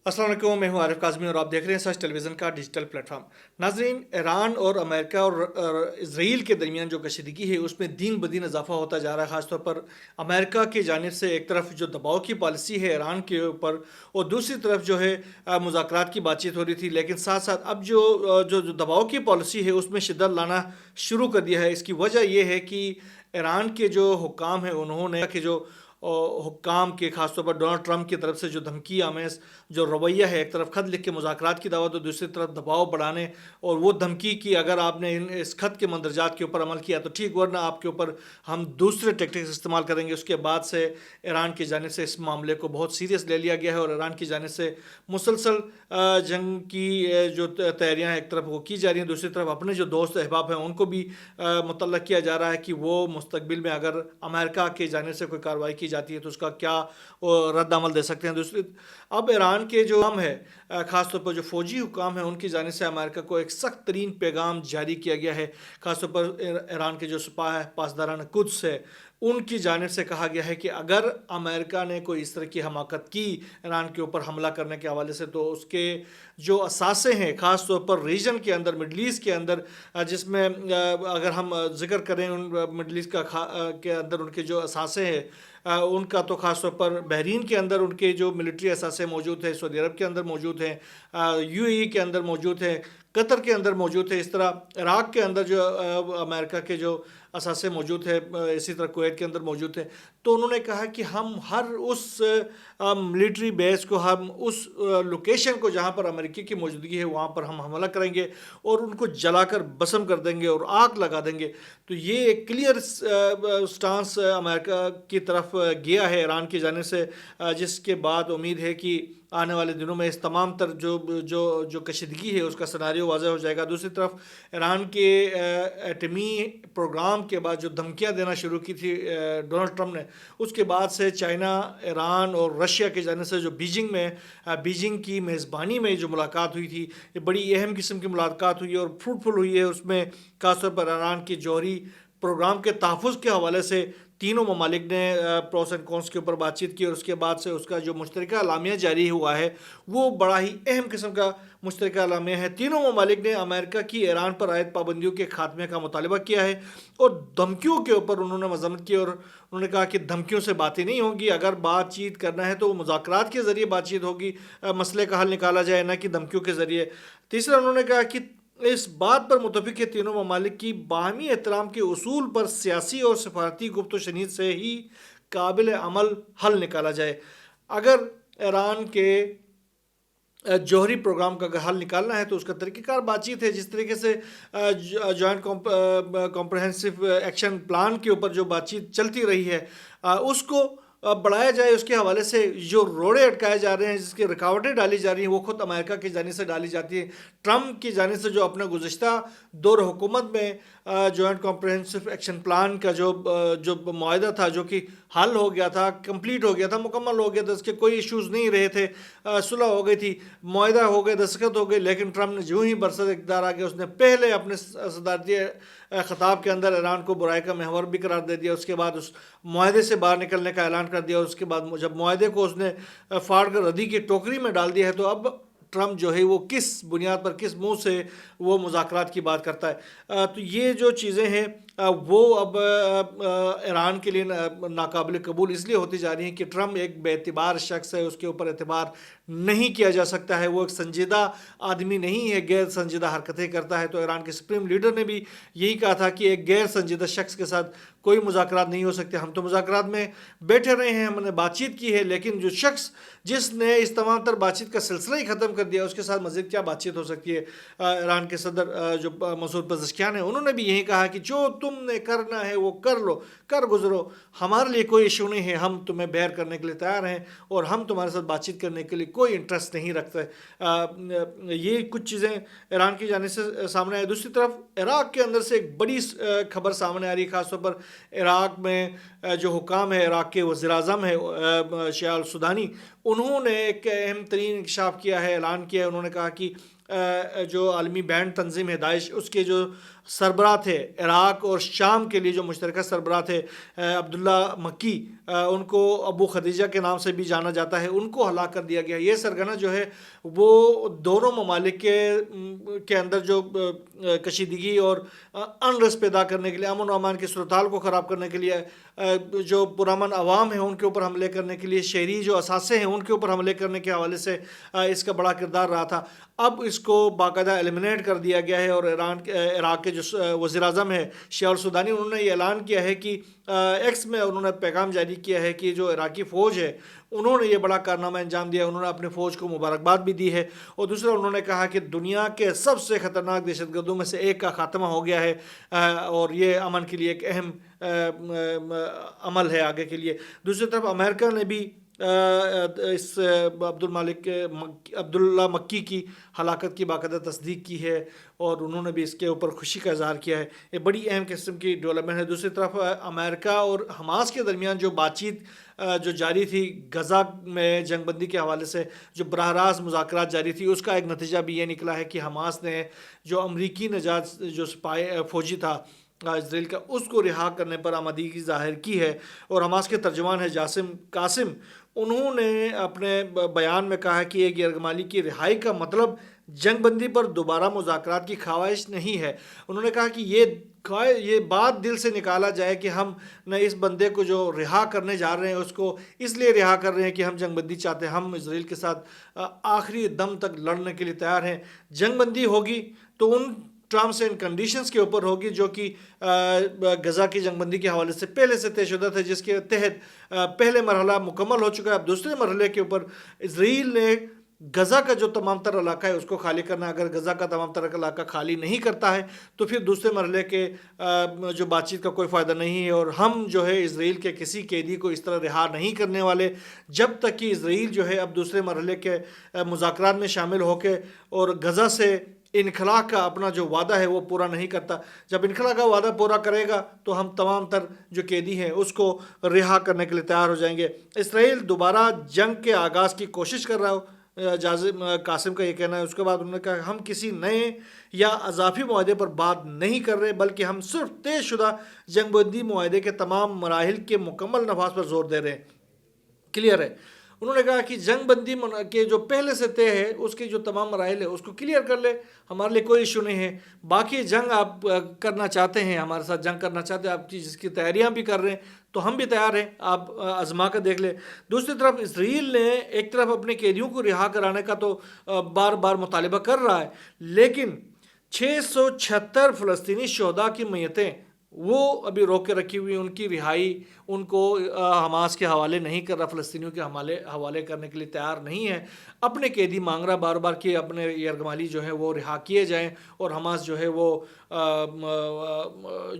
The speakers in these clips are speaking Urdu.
السلام علیکم، میں ہوں عارف کاظمی اور آپ دیکھ رہے ہیں سچ ٹیلی ویژن کا ڈیجیٹل پلیٹ فارم۔ ناظرین، ایران اور امریکہ اور اسرائیل کے درمیان جو کشیدگی ہے اس میں دن بدن اضافہ ہوتا جا رہا ہے، خاص طور پر امریکہ کی جانب سے ایک طرف جو دباؤ کی پالیسی ہے ایران کے اوپر، اور دوسری طرف جو ہے مذاکرات کی بات چیت ہو رہی تھی، لیکن ساتھ ساتھ اب جو دباؤ کی پالیسی ہے اس میں شدت لانا شروع کر دیا ہے۔ اس کی وجہ یہ ہے کہ ایران کے جو حکام ہیں انہوں نے کہ جو حکام کے خاص طور پر ڈونلڈ ٹرمپ کی طرف سے جو دھمکی آمیز جو رویہ ہے، ایک طرف خط لکھ کے مذاکرات کی دعوت اور دوسری طرف دباؤ بڑھانے، اور وہ دھمکی کی اگر آپ نے اس خط کے مندرجات کے اوپر عمل کیا تو ٹھیک، ورنہ آپ کے اوپر ہم دوسرے ٹیکٹکس استعمال کریں گے۔ اس کے بعد سے ایران کی جانب سے اس معاملے کو بہت سیریس لے لیا گیا ہے، اور ایران کی جانب سے مسلسل جنگ کی جو تیاریاں ایک طرف وہ کی جا رہی ہیں، دوسری طرف اپنے جو دوست احباب ہیں ان کو بھی مطلع کیا جا رہا ہے کہ وہ مستقبل میں اگر امریکہ کی جانب سے کوئی کارروائی کی جاتی ہے تو اس کا کیا رد عمل دے سکتے ہیں۔ دوسری اب ایران کے جو حکام ہے، خاص طور پر جو فوجی حکام ہیں، ان کی جانب سے امریکہ کو ایک سخت ترین پیغام جاری کیا گیا ہے۔ خاص طور پر ایران کے جو سپاہ پاسداران قدس ہے ان کی جانب سے کہا گیا ہے کہ اگر امریکہ نے کوئی اس طرح کی حماقت کی ایران کے اوپر حملہ کرنے کے حوالے سے تو اس کے جو اثاثے ہیں، خاص طور پر ریجن کے اندر، مڈل ایسٹ کے اندر، جس میں اگر ہم ذکر کریں ان مڈل ایسٹ کے اندر ان کے جو اثاثے ہیں، ان کا تو خاص طور پر بحرین کے اندر ان کے جو ملٹری اثاثے موجود ہیں، سعودی عرب کے اندر موجود ہیں، یو اے ای کے اندر موجود ہیں، قطر کے اندر موجود ہے، اس طرح عراق کے اندر جو امریکہ کے جو اثاثے موجود ہیں، اسی طرح کویت کے اندر موجود ہیں۔ تو انہوں نے کہا کہ ہم ہر اس ملٹری بیس کو، ہم اس لوکیشن کو جہاں پر امریکی کی موجودگی ہے وہاں پر ہم حملہ کریں گے اور ان کو جلا کر بسم کر دیں گے اور آگ لگا دیں گے۔ تو یہ ایک کلیئر سٹانس امریکہ کی طرف گیا ہے ایران کی جانب سے، جس کے بعد امید ہے کہ آنے والے دنوں میں اس تمام تر جو کشیدگی ہے اس کا سناریو واضح ہو جائے گا۔ دوسری طرف ایران کے ایٹمی پروگرام کے بعد جو دھمکیاں دینا شروع کی تھی ڈونلڈ ٹرمپ نے، اس کے بعد سے چائنا، ایران اور رشیا کی جانب سے جو بیجنگ کی میزبانی میں جو ملاقات ہوئی تھی، یہ بڑی اہم قسم کی ملاقات ہوئی اور فروٹفل ہوئی ہے۔ اس میں خاص طور پر ایران کی جوہری پروگرام کے تحفظ کے حوالے سے تینوں ممالک نے پروس اینڈ کونس کے اوپر بات چیت کی، اور اس کے بعد سے اس کا جو مشترکہ اعلامیہ جاری ہوا ہے وہ بڑا ہی اہم قسم کا مشترکہ اعلامیہ ہے۔ تینوں ممالک نے امریکہ کی ایران پر عائد پابندیوں کے خاتمے کا مطالبہ کیا ہے، اور دھمکیوں کے اوپر انہوں نے مذمت کی، اور انہوں نے کہا کہ دھمکیوں سے باتیں نہیں ہوں گی، اگر بات چیت کرنا ہے تو مذاکرات کے ذریعے بات چیت ہوگی، مسئلے کا حل نکالا جائے، نہ کہ دھمکیوں کے ذریعے۔ تیسرا انہوں نے کہا کہ اس بات پر متفق ہے تینوں ممالک کی باہمی احترام کے اصول پر سیاسی اور سفارتی گفت و شنید سے ہی قابل عمل حل نکالا جائے۔ اگر ایران کے جوہری پروگرام کا اگر حل نکالنا ہے تو اس کا طریقہ کار بات چیت ہے، جس طریقے سے جوائنٹ کمپریہنسو ایکشن پلان کے اوپر جو بات چیت چلتی رہی ہے اس کو بڑھایا جائے۔ اس کے حوالے سے جو روڑے اٹکائے جا رہے ہیں، جس کی رکاوٹیں ڈالی جا رہی ہیں، وہ خود امریکہ کی جانب سے ڈالی جاتی ہیں۔ ٹرمپ کی جانب سے جو اپنے گزشتہ دور حکومت میں جوائنٹ کمپریہنسو ایکشن پلان کا جو معاہدہ تھا، جو کہ حل ہو گیا تھا، کمپلیٹ ہو گیا تھا، مکمل ہو گیا تھا، اس کے کوئی ایشوز نہیں رہے تھے، صلح ہو گئی تھی، معاہدہ ہو گئے، دستخط ہو گئے، لیکن ٹرمپ نے جو ہی برسر اقتدار آ گیا اس نے پہلے اپنے صدارتی خطاب کے اندر ایران کو برائی کا محور بھی قرار دے دیا، اس کے بعد اس معاہدے سے باہر نکلنے کا اعلان کر دیا، اور اس کے بعد جب معاہدے کو اس نے پھاڑ کر ردی کی ٹوکری میں ڈال دیا ہے تو اب ٹرمپ جو ہے وہ کس بنیاد پر، کس منہ سے وہ مذاکرات کی بات کرتا ہے۔ تو یہ جو چیزیں ہیں وہ اب ایران کے لیے ناقابل قبول اس لیے ہوتی جا رہی ہیں کہ ٹرمپ ایک بے اعتبار شخص ہے، اس کے اوپر اعتبار نہیں کیا جا سکتا ہے، وہ ایک سنجیدہ آدمی نہیں ہے، غیر سنجیدہ حرکتیں کرتا ہے۔ تو ایران کے سپریم لیڈر نے بھی یہی کہا تھا کہ ایک غیر سنجیدہ شخص کے ساتھ کوئی مذاکرات نہیں ہو سکتے۔ ہم تو مذاکرات میں بیٹھے رہے ہیں، ہم نے بات چیت کی ہے، لیکن جو شخص جس نے اس تمام تر بات چیت کا سلسلہ ہی ختم کر دیا، اس کے ساتھ مزید کیا بات چیت ہو سکتی ہے۔ ایران کے صدر جو مسعود پزشکیان ہیں، انہوں نے بھی یہی کہا کہ جو تم نے کرنا ہے وہ کر لو، کر گزرو، ہمارے لیے کوئی ایشو نہیں ہے، ہم تمہیں بیئر کرنے کے لیے تیار ہیں اور ہم تمہارے ساتھ بات چیت کرنے کے لیے کوئی انٹرسٹ نہیں رکھتے۔ یہ کچھ چیزیں ایران کی جانب سے سامنے آئی۔ دوسری طرف عراق کے اندر سے ایک بڑی خبر سامنے آ رہی ہے، خاص طور پر عراق میں جو حکام ہے، عراق کے وزیر اعظم ہے شیعہ السودانی، انہوں نے ایک اہم ترین انکشاف کیا ہے، اعلان کیا ہے۔ انہوں نے کہا کہ جو عالمی بینڈ تنظیم ہے داعش، اس کے جو سربراہ تھے عراق اور شام کے لیے، جو مشترکہ سربراہ تھے عبداللہ مکی، ان کو ابو خدیجہ کے نام سے بھی جانا جاتا ہے، ان کو ہلاک کر دیا گیا۔ یہ سرگنا جو ہے وہ دونوں ممالک کے اندر جو کشیدگی اور انرس پیدا کرنے کے لیے، امن و امان کی صورتحال کو خراب کرنے کے لیے، جو پرامن عوام ہیں ان کے اوپر حملے کرنے کے لیے، شہری جو اثاثے ہیں ان کے اوپر حملے کرنے کے حوالے سے اس کا بڑا کردار رہا تھا۔ اب اس کو باقاعدہ ایلیمنیٹ کر دیا گیا ہے، اور عراق کے جو وزیر اعظم ہے شیع السودانی، انہوں نے یہ اعلان کیا ہے کہ ایکس میں انہوں نے پیغام جاری کیا ہے کہ جو عراقی فوج ہے انہوں نے یہ بڑا کارنامہ انجام دیا، انہوں نے اپنے فوج کو مبارکباد بھی دی ہے، اور دوسرا انہوں نے کہا کہ دنیا کے سب سے خطرناک دہشت گردوں میں سے ایک کا خاتمہ ہو گیا ہے، اور یہ امن کے لیے ایک اہم عمل ہے آگے کے لیے۔ دوسری طرف امریکہ نے بھی اس عبداللہ مکی کی ہلاکت کی باقاعدہ تصدیق کی ہے، اور انہوں نے بھی اس کے اوپر خوشی کا اظہار کیا ہے۔ یہ بڑی اہم قسم کی ڈیولپمنٹ ہے۔ دوسری طرف امریکہ اور حماس کے درمیان جو بات چیت جو جاری تھی غزہ میں جنگ بندی کے حوالے سے، جو براہ راست مذاکرات جاری تھی، اس کا ایک نتیجہ بھی یہ نکلا ہے کہ حماس نے جو امریکی نژاد جو فوجی تھا اسرائیل کا، اس کو رہا کرنے پر آمادگی ظاہر کی ہے، اور حماس کے ترجمان ہے جاسم قاسم، انہوں نے اپنے بیان میں کہا کہ ایک یرغمالی کی رہائی کا مطلب جنگ بندی پر دوبارہ مذاکرات کی خواہش نہیں ہے۔ انہوں نے کہا کہ یہ بات دل سے نکالا جائے کہ ہم نہ اس بندے کو جو رہا کرنے جا رہے ہیں اس کو اس لیے رہا کر رہے ہیں کہ ہم جنگ بندی چاہتے ہیں، ہم اسرائیل کے ساتھ آخری دم تک لڑنے کے لیے تیار ہیں۔ جنگ بندی ہوگی تو ان ٹرمز اینڈ کنڈیشنز کے اوپر ہوگی جو کہ غزہ کی جنگ بندی کے حوالے سے پہلے سے طے شدہ تھے، جس کے تحت پہلے مرحلہ مکمل ہو چکا ہے۔ اب دوسرے مرحلے کے اوپر اسرائیل نے غزہ کا جو تمام تر علاقہ ہے اس کو خالی کرنا ہے۔ اگر غزہ کا تمام تر علاقہ خالی نہیں کرتا ہے تو پھر دوسرے مرحلے کے جو بات چیت کا کوئی فائدہ نہیں ہے، اور ہم جو ہے اسرائیل کے کسی قیدی کو اس طرح رہا نہیں کرنے والے جب تک کہ اسرائیل جو ہے اب دوسرے مرحلے کے مذاکرات میں شامل ہو کے اور غزہ سے انخلاء کا اپنا جو وعدہ ہے وہ پورا نہیں کرتا۔ جب انخلاء کا وعدہ پورا کرے گا تو ہم تمام تر جو قیدی ہیں اس کو رہا کرنے کے لیے تیار ہو جائیں گے۔ اسرائیل دوبارہ جنگ کے آغاز کی کوشش کر رہا ہو، جاسم قاسم کا یہ کہنا ہے۔ اس کے بعد انہوں نے کہا ہم کسی نئے یا اضافی معاہدے پر بات نہیں کر رہے، بلکہ ہم صرف طے شدہ جنگ بندی معاہدے کے تمام مراحل کے مکمل نفاذ پر زور دے رہے ہیں۔ کلیئر ہے۔ انہوں نے کہا کہ جنگ بندی کے جو پہلے سے طے ہے اس کے جو تمام مراحل ہے اس کو کلیئر کر لے، ہمارے لیے کوئی ایشو نہیں ہے۔ باقی جنگ آپ کرنا چاہتے ہیں، ہمارے ساتھ جنگ کرنا چاہتے ہیں، آپ کی جس کی تیاریاں بھی کر رہے ہیں تو ہم بھی تیار ہیں، آپ آزما کر دیکھ لیں۔ دوسری طرف اسرائیل نے ایک طرف اپنے قیدیوں کو رہا کرانے کا تو بار بار مطالبہ کر رہا ہے، لیکن 676 فلسطینی شہداء کی میتیں وہ ابھی روک کے رکھی ہوئی، ان کی رہائی ان کو حماس کے حوالے نہیں کر رہا، فلسطینیوں کے حوالے کرنے کے لیے تیار نہیں ہے، اپنے قیدی مانگ رہا بار بار کہ اپنے یرغمالی جو ہے وہ رہا کیے جائیں، اور حماس جو ہے وہ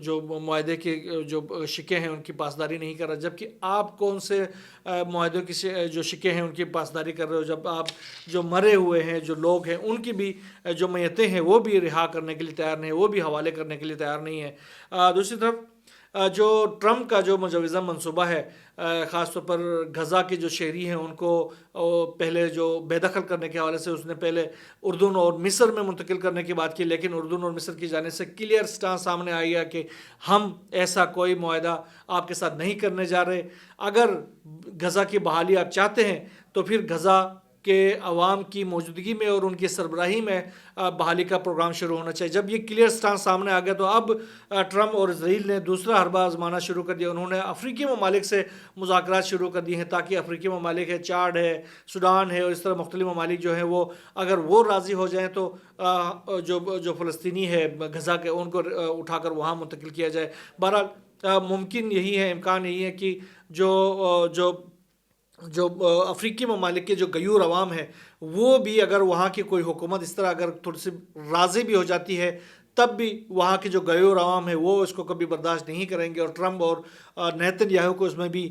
جو معاہدے کے جو شکے ہیں ان کی پاسداری نہیں کر رہا، جبکہ آپ کون سے معاہدوں کی جو شکے ہیں ان کی پاسداری کر رہے ہو، جب آپ جو مرے ہوئے ہیں جو لوگ ہیں ان کی بھی جو میتیں ہیں وہ بھی رہا کرنے کے لیے تیار نہیں، وہ بھی حوالے کرنے کے لیے تیار نہیں ہے۔ دوسری طرف جو ٹرمپ کا جو مجوزہ منصوبہ ہے، خاص طور پر غزہ کے جو شہری ہیں ان کو پہلے جو بے دخل کرنے کے حوالے سے اس نے پہلے اردن اور مصر میں منتقل کرنے کی بات کی، لیکن اردن اور مصر کی جانب سے کلیئر سٹانس سامنے آئی ہے کہ ہم ایسا کوئی معاہدہ آپ کے ساتھ نہیں کرنے جا رہے۔ اگر غزہ کی بحالی آپ چاہتے ہیں تو پھر غزہ کہ عوام کی موجودگی میں اور ان کی سربراہی میں بحالی کا پروگرام شروع ہونا چاہیے۔ جب یہ کلیئر سٹانس سامنے آ گیا تو اب ٹرمپ اور اسرائیل نے دوسرا حربہ آزمانا شروع کر دیا۔ انہوں نے افریقی ممالک سے مذاکرات شروع کر دی ہیں تاکہ افریقی ممالک ہے، چاڈ ہے، سوڈان ہے، اور اس طرح مختلف ممالک جو ہیں وہ اگر وہ راضی ہو جائیں تو جو فلسطینی ہے غزہ کے ان کو اٹھا کر وہاں منتقل کیا جائے۔ بہرحال ممکن یہی ہے، امکان یہی ہے کہ جو افریقی ممالک کے جو غیور عوام ہیں وہ بھی اگر وہاں کی کوئی حکومت اس طرح اگر تھوڑی سی راضی بھی ہو جاتی ہے تب بھی وہاں کے جو غیور عوام ہیں وہ اس کو کبھی برداشت نہیں کریں گے، اور ٹرمپ اور نیتن یاہو کو اس میں بھی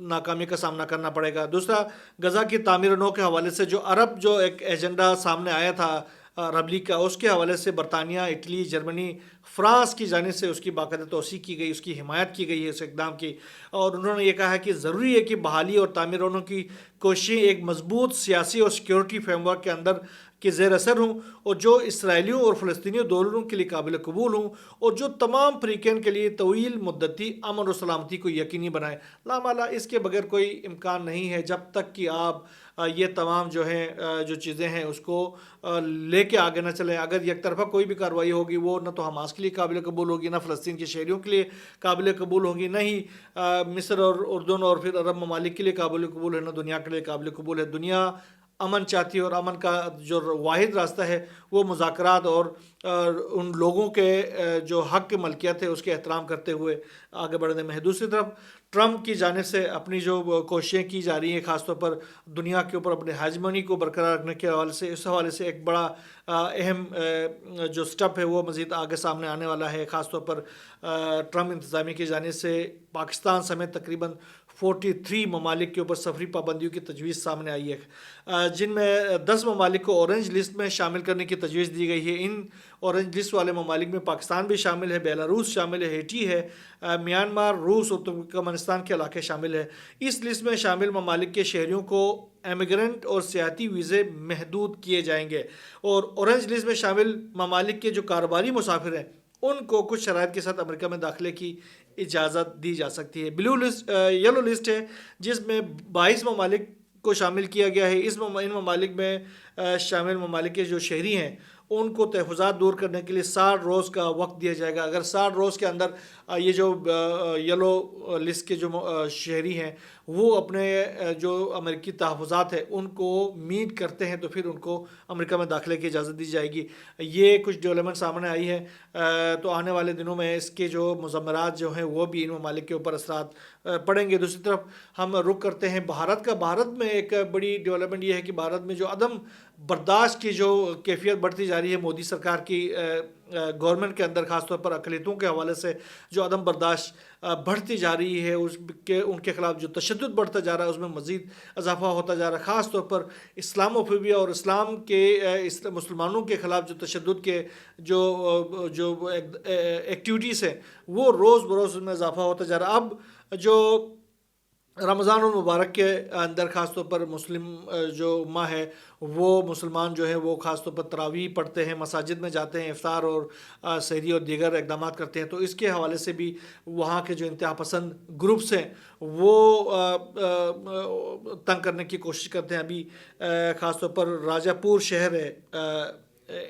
ناکامی کا سامنا کرنا پڑے گا۔ دوسرا، غزہ کی تعمیر نو کے حوالے سے جو عرب جو ایک ایجنڈا سامنے آیا تھا عرب لیگ کا، اس کے حوالے سے برطانیہ، اٹلی، جرمنی، فرانس کی جانب سے اس کی باقاعدہ توثیق کی گئی، اس کی حمایت کی گئی ہے اس اقدام کی، اور انہوں نے یہ کہا ہے کہ ضروری ہے کہ بحالی اور تعمیر ہونے کی کوششیں ایک مضبوط سیاسی اور سیکیورٹی فریم ورک کے اندر کے زیر اثر ہوں، اور جو اسرائیلیوں اور فلسطینیوں دونوں کے لیے قابل قبول ہوں، اور جو تمام فریقین کے لیے طویل مدتی امن و سلامتی کو یقینی بنائے۔ لامالہ اس کے بغیر کوئی امکان نہیں ہے، جب تک کہ آپ یہ تمام جو ہیں جو چیزیں ہیں اس کو لے کے آگے نہ چلیں۔ اگر یک طرفہ کوئی بھی کارروائی ہوگی وہ نہ تو حماس کے لیے قابل قبول ہوگی، نہ فلسطین کے شہریوں کے لیے قابل قبول ہوگی، نہ ہی مصر اور اردن اور پھر عرب ممالک کے لیے قابل قبول ہے، نہ دنیا کے لیے قابل قبول ہے۔ دنیا امن چاہتی ہے، اور امن کا جو واحد راستہ ہے وہ مذاکرات اور ان لوگوں کے جو حق کی ملکیت ہے اس کے احترام کرتے ہوئے آگے بڑھنے میں ہے۔ دوسری طرف ٹرمپ کی جانب سے اپنی جو کوششیں کی جا رہی ہیں، خاص طور پر دنیا کے اوپر اپنے ہیجمنی کو برقرار رکھنے کے حوالے سے، اس حوالے سے ایک بڑا اہم جو سٹیپ ہے وہ مزید آگے سامنے آنے والا ہے۔ خاص طور پر ٹرمپ انتظامیہ کی جانب سے پاکستان سمیت تقریباً 43 ممالک کے اوپر سفری پابندیوں کی تجویز سامنے آئی ہے، جن میں 10 ممالک کو اورنج لسٹ میں شامل کرنے کی تجویز دی گئی ہے۔ ان اورنج لسٹ والے ممالک میں پاکستان بھی شامل ہے، بیلاروس شامل ہے، ہیٹی ہے، میانمار، روس اور ترکمانستان کے علاقے شامل ہے۔ اس لسٹ میں شامل ممالک کے شہریوں کو امیگرنٹ اور سیاحتی ویزے محدود کیے جائیں گے، اور اورنج لسٹ میں شامل ممالک کے جو کاروباری مسافر ہیں ان کو کچھ شرائط کے ساتھ امریکہ میں داخلے کی اجازت دی جا سکتی ہے۔ یلو لسٹ ہے جس میں 22 ممالک کو شامل کیا گیا ہے۔ ان ممالک میں شامل ممالک کے جو شہری ہیں ان کو تحفظات دور کرنے کے لیے 60 روز کا وقت دیا جائے گا۔ اگر 60 روز کے اندر یہ جو یلو لسٹ کے جو شہری ہیں وہ اپنے جو امریکی تحفظات ہیں ان کو میٹ کرتے ہیں تو پھر ان کو امریکہ میں داخلے کی اجازت دی جائے گی۔ یہ کچھ ڈیولپمنٹ سامنے آئی ہے، تو آنے والے دنوں میں اس کے جو مضمرات جو ہیں وہ بھی ان ممالک کے اوپر اثرات پڑیں گے۔ دوسری طرف ہم رخ کرتے ہیں بھارت کا۔ بھارت میں ایک بڑی ڈیولپمنٹ یہ ہے کہ بھارت میں جو عدم برداشت کی جو کیفیت بڑھتی جا رہی ہے مودی سرکار کی گورنمنٹ کے اندر، خاص طور پر اقلیتوں کے حوالے سے جو عدم برداشت بڑھتی جا رہی ہے، ان کے خلاف جو تشدد بڑھتا جا رہا ہے اس میں مزید اضافہ ہوتا جا رہا ہے۔ خاص طور پر اسلاموفوبیا اور اسلام کے مسلمانوں کے خلاف جو تشدد کے جو ایکٹیویٹیز ہیں وہ روز بروز ان میں اضافہ ہوتا جا رہا ہے۔ اب جو رمضان المبارک کے اندر خاص طور پر مسلم جو امہ ہے وہ مسلمان جو ہیں وہ خاص طور پر تراویح پڑھتے ہیں، مساجد میں جاتے ہیں، افطار اور سحری اور دیگر اقدامات کرتے ہیں، تو اس کے حوالے سے بھی وہاں کے جو انتہا پسند گروپس ہیں وہ تنگ کرنے کی کوشش کرتے ہیں۔ ابھی خاص طور پر راجہ پور شہر ہے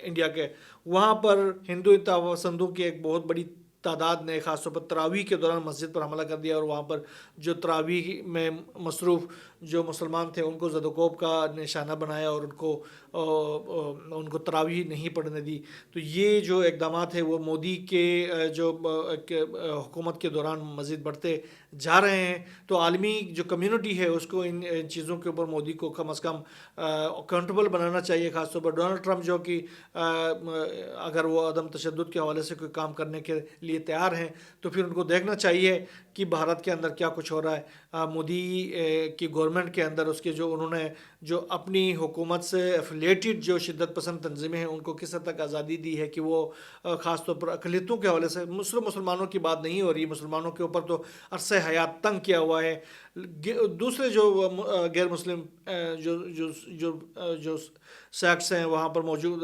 انڈیا کے، وہاں پر ہندو انتہا پسندوں کی ایک بہت بڑی تعداد نے خاص طور پر تراویح کے دوران مسجد پر حملہ کر دیا، اور وہاں پر جو تراویح میں مصروف جو مسلمان تھے ان کو زد و کوب کا نشانہ بنایا اور ان کو تراویح نہیں پڑھنے دی۔ تو یہ جو اقدامات ہیں وہ مودی کے جو حکومت کے دوران مزید بڑھتے جا رہے ہیں، تو عالمی جو کمیونٹی ہے اس کو ان چیزوں کے اوپر مودی کو کم از کم اکاؤنٹیبل بنانا چاہیے۔ خاص طور پر ڈونلڈ ٹرمپ جو کہ اگر وہ عدم تشدد کے حوالے سے کوئی کام کرنے کے لیے تیار ہیں تو پھر ان کو دیکھنا چاہیے کہ بھارت کے اندر کیا کچھ ہو رہا ہے۔ مودی کی گورنمنٹ کے اندر اس کے جو انہوں نے جو اپنی حکومت سے ایفیلیٹڈ جو شدت پسند تنظیمیں ہیں ان کو کس حد تک آزادی دی ہے کہ وہ خاص طور پر اقلیتوں کے حوالے سے مسلمانوں کی بات نہیں ہو رہی، مسلمانوں کے اوپر تو عرصہ حیات تنگ کیا ہوا ہے۔ دوسرے جو غیر مسلم جو سیکٹس ہیں وہاں پر موجود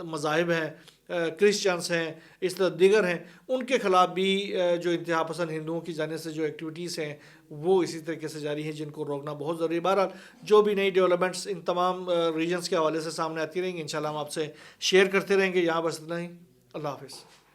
مذاہب ہیں، کرسچنس ہیں، اس طرح دیگر ہیں، ان کے خلاف بھی جو انتہا پسند ہندوؤں کی جانب سے جو ایکٹیویٹیز ہیں وہ اسی طریقے سے جاری ہیں، جن کو روکنا بہت ضروری ہے۔ بہرحال جو بھی نئی ڈیولپمنٹس ان تمام ریجنز کے حوالے سے سامنے آتی رہیں گی انشاءاللہ ہم آپ سے شیئر کرتے رہیں گے۔ یہاں بس اتنا ہی، اللہ حافظ۔